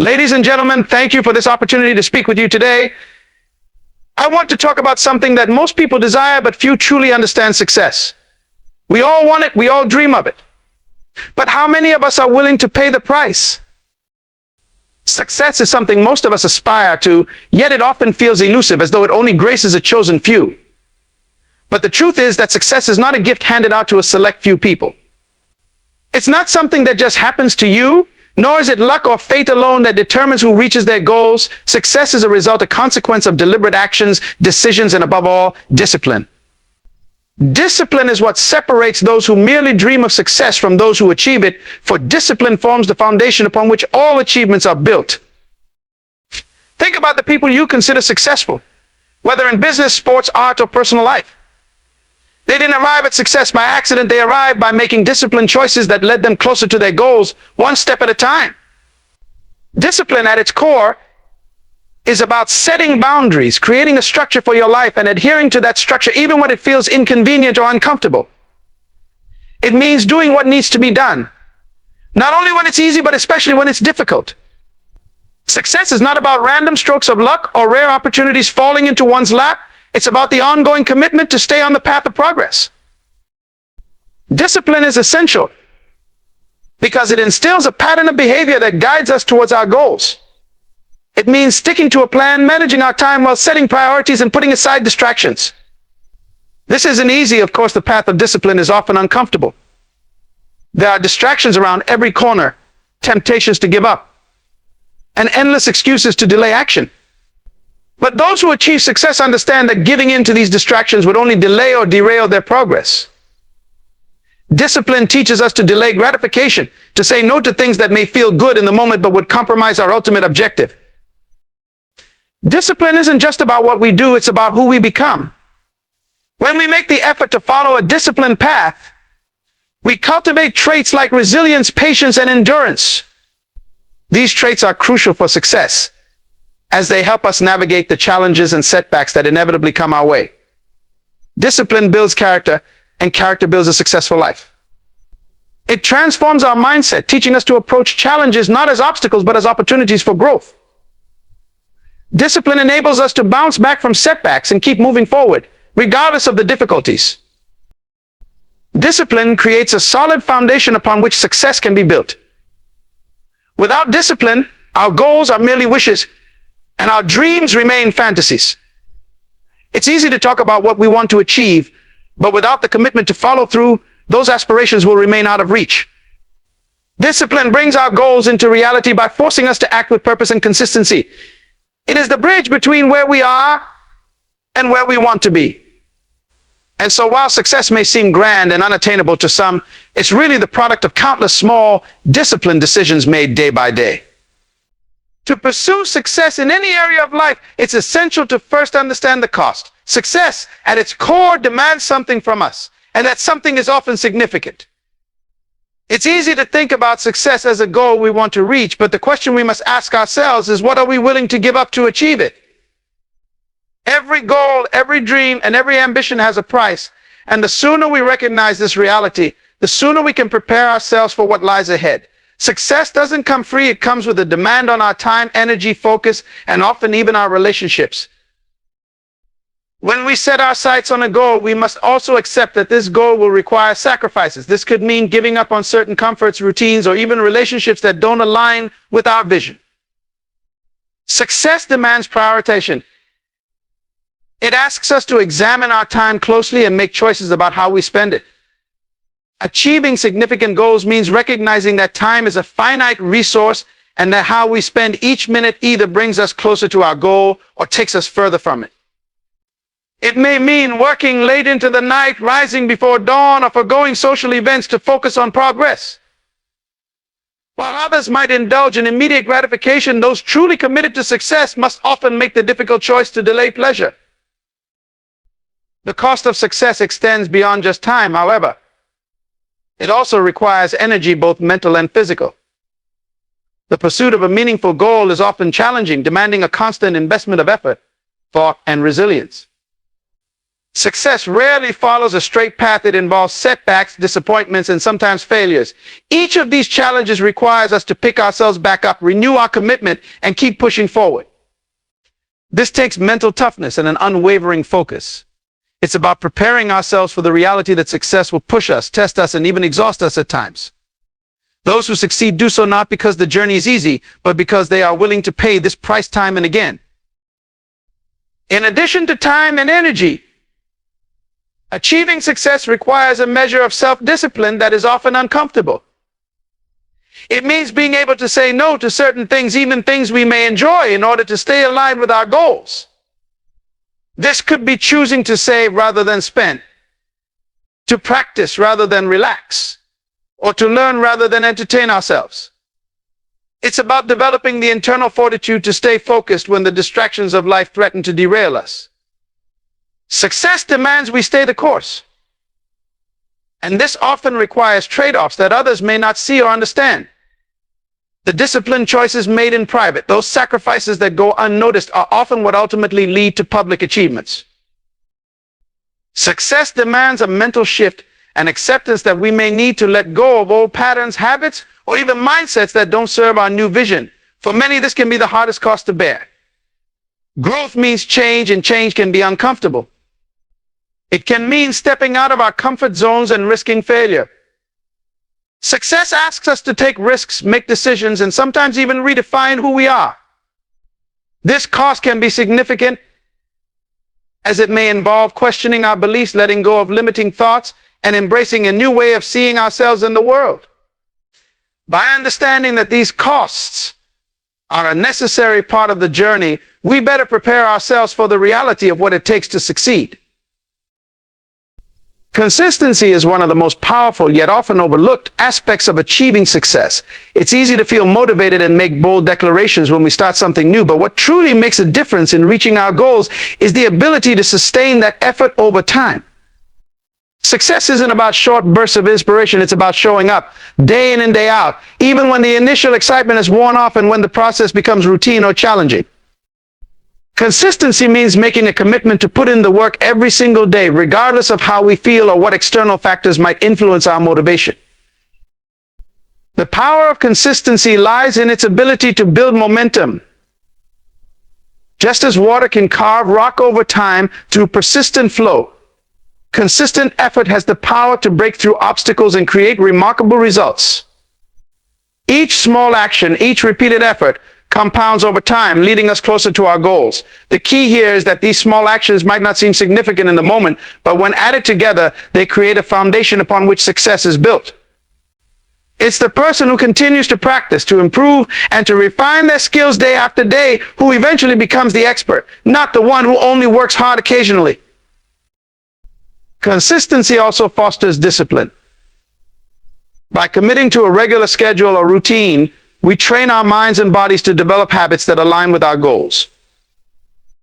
Ladies and gentlemen, thank you for this opportunity to speak with you today. I want to talk about something that most people desire, but few truly understand: success. We all want it, we all dream of it. But how many of us are willing to pay the price? Success is something most of us aspire to, yet it often feels elusive, as though it only graces a chosen few. But the truth is that success is not a gift handed out to a select few people. It's not something that just happens to you, nor is it luck or fate alone that determines who reaches their goals. Success is a result, a consequence of deliberate actions, decisions, and above all, discipline. Discipline is what separates those who merely dream of success from those who achieve it, for discipline forms the foundation upon which all achievements are built. Think about the people you consider successful, whether in business, sports, art, or personal life. They didn't arrive at success by accident. They arrived by making disciplined choices that led them closer to their goals, one step at a time. Discipline at its core is about setting boundaries, creating a structure for your life, and adhering to that structure even when it feels inconvenient or uncomfortable. It means doing what needs to be done, not only when it's easy, but especially when it's difficult. Success is not about random strokes of luck or rare opportunities falling into one's lap. It's about the ongoing commitment to stay on the path of progress. Discipline is essential because it instills a pattern of behavior that guides us towards our goals. It means sticking to a plan, managing our time while setting priorities and putting aside distractions. This isn't easy. Of course, the path of discipline is often uncomfortable. There are distractions around every corner, temptations to give up, and endless excuses to delay action. But those who achieve success understand that giving in to these distractions would only delay or derail their progress. Discipline teaches us to delay gratification, to say no to things that may feel good in the moment but would compromise our ultimate objective. Discipline isn't just about what we do, it's about who we become. When we make the effort to follow a disciplined path, we cultivate traits like resilience, patience, and endurance. These traits are crucial for success, as they help us navigate the challenges and setbacks that inevitably come our way. Discipline builds character, and character builds a successful life. It transforms our mindset, teaching us to approach challenges not as obstacles, but as opportunities for growth. Discipline enables us to bounce back from setbacks and keep moving forward, regardless of the difficulties. Discipline creates a solid foundation upon which success can be built. Without discipline, our goals are merely wishes, and our dreams remain fantasies. It's easy to talk about what we want to achieve, but without the commitment to follow through, those aspirations will remain out of reach. Discipline brings our goals into reality by forcing us to act with purpose and consistency. It is the bridge between where we are and where we want to be. And so while success may seem grand and unattainable to some, it's really the product of countless small, disciplined decisions made day by day. To pursue success in any area of life, it's essential to first understand the cost. Success, at its core, demands something from us, and that something is often significant. It's easy to think about success as a goal we want to reach, but the question we must ask ourselves is, what are we willing to give up to achieve it? Every goal, every dream, and every ambition has a price, and the sooner we recognize this reality, the sooner we can prepare ourselves for what lies ahead. Success doesn't come free. It comes with a demand on our time, energy, focus, and often even our relationships. When we set our sights on a goal, we must also accept that this goal will require sacrifices. This could mean giving up on certain comforts, routines, or even relationships that don't align with our vision. Success demands prioritization. It asks us to examine our time closely and make choices about how we spend it. Achieving significant goals means recognizing that time is a finite resource and that how we spend each minute either brings us closer to our goal or takes us further from it. It may mean working late into the night, rising before dawn, or forgoing social events to focus on progress. While others might indulge in immediate gratification, those truly committed to success must often make the difficult choice to delay pleasure. The cost of success extends beyond just time, however. It also requires energy, both mental and physical. The pursuit of a meaningful goal is often challenging, demanding a constant investment of effort, thought, and resilience. Success rarely follows a straight path. It involves setbacks, disappointments, and sometimes failures. Each of these challenges requires us to pick ourselves back up, renew our commitment, and keep pushing forward. This takes mental toughness and an unwavering focus. It's about preparing ourselves for the reality that success will push us, test us, and even exhaust us at times. Those who succeed do so not because the journey is easy, but because they are willing to pay this price time and again. In addition to time and energy, achieving success requires a measure of self-discipline that is often uncomfortable. It means being able to say no to certain things, even things we may enjoy, in order to stay aligned with our goals. This could be choosing to save rather than spend, to practice rather than relax, or to learn rather than entertain ourselves. It's about developing the internal fortitude to stay focused when the distractions of life threaten to derail us. Success demands we stay the course. And this often requires trade-offs that others may not see or understand. The disciplined choices made in private, those sacrifices that go unnoticed, are often what ultimately lead to public achievements. Success demands a mental shift and acceptance that we may need to let go of old patterns, habits, or even mindsets that don't serve our new vision. For many, this can be the hardest cost to bear. Growth means change, and change can be uncomfortable. It can mean stepping out of our comfort zones and risking failure. Success asks us to take risks, make decisions, and sometimes even redefine who we are. This cost can be significant, as it may involve questioning our beliefs, letting go of limiting thoughts, and embracing a new way of seeing ourselves in the world. By understanding that these costs are a necessary part of the journey, we better prepare ourselves for the reality of what it takes to succeed. Consistency is one of the most powerful yet often overlooked aspects of achieving success. It's easy to feel motivated and make bold declarations when we start something new, but what truly makes a difference in reaching our goals is the ability to sustain that effort over time. Success isn't about short bursts of inspiration. It's about showing up day in and day out, even when the initial excitement is worn off and when the process becomes routine or challenging. Consistency means making a commitment to put in the work every single day, regardless of how we feel or what external factors might influence our motivation. The power of consistency lies in its ability to build momentum. Just as water can carve rock over time through persistent flow, consistent effort has the power to break through obstacles and create remarkable results. Each small action, each repeated effort, compounds over time, leading us closer to our goals. The key here is that these small actions might not seem significant in the moment, but when added together, they create a foundation upon which success is built. It's the person who continues to practice, to improve, and to refine their skills day after day who eventually becomes the expert, not the one who only works hard occasionally. Consistency also fosters discipline. By committing to a regular schedule or routine, we train our minds and bodies to develop habits that align with our goals.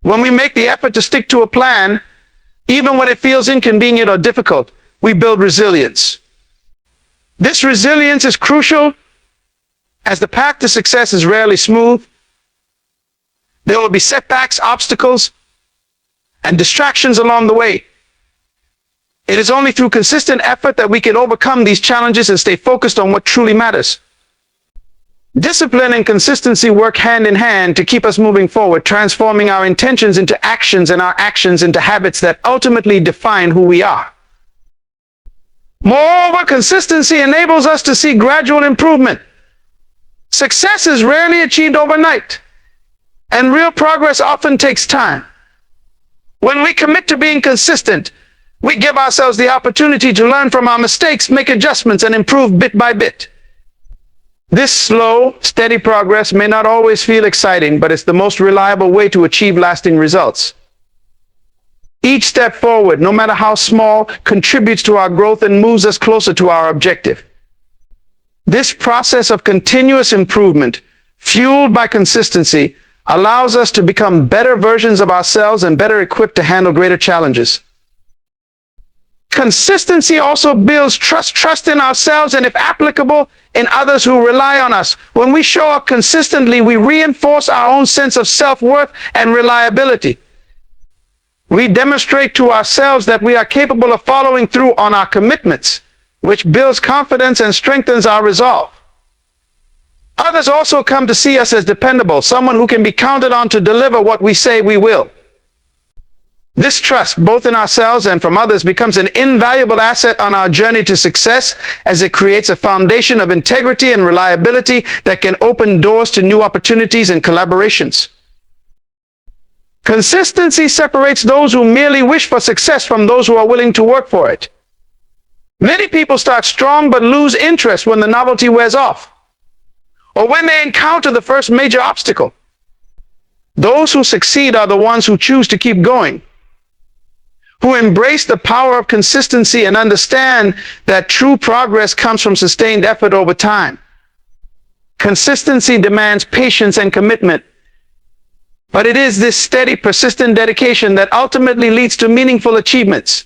When we make the effort to stick to a plan, even when it feels inconvenient or difficult, we build resilience. This resilience is crucial, as the path to success is rarely smooth. There will be setbacks, obstacles, and distractions along the way. It is only through consistent effort that we can overcome these challenges and stay focused on what truly matters. Discipline and consistency work hand in hand to keep us moving forward, transforming our intentions into actions and our actions into habits that ultimately define who we are. Moreover, consistency enables us to see gradual improvement. Success is rarely achieved overnight, and real progress often takes time. When we commit to being consistent, we give ourselves the opportunity to learn from our mistakes, make adjustments, and improve bit by bit. This slow, steady progress may not always feel exciting, but it's the most reliable way to achieve lasting results. Each step forward, no matter how small, contributes to our growth and moves us closer to our objective. This process of continuous improvement, fueled by consistency, allows us to become better versions of ourselves and better equipped to handle greater challenges. Consistency also builds trust in ourselves and, if applicable, in others who rely on us. When we show up consistently, we reinforce our own sense of self-worth and reliability. We demonstrate to ourselves that we are capable of following through on our commitments, which builds confidence and strengthens our resolve. Others also come to see us as dependable, someone who can be counted on to deliver what we say we will. This trust, both in ourselves and from others, becomes an invaluable asset on our journey to success, as it creates a foundation of integrity and reliability that can open doors to new opportunities and collaborations. Consistency separates those who merely wish for success from those who are willing to work for it. Many people start strong but lose interest when the novelty wears off, or when they encounter the first major obstacle. Those who succeed are the ones who choose to keep going, who embrace the power of consistency and understand that true progress comes from sustained effort over time. Consistency demands patience and commitment, but it is this steady, persistent dedication that ultimately leads to meaningful achievements.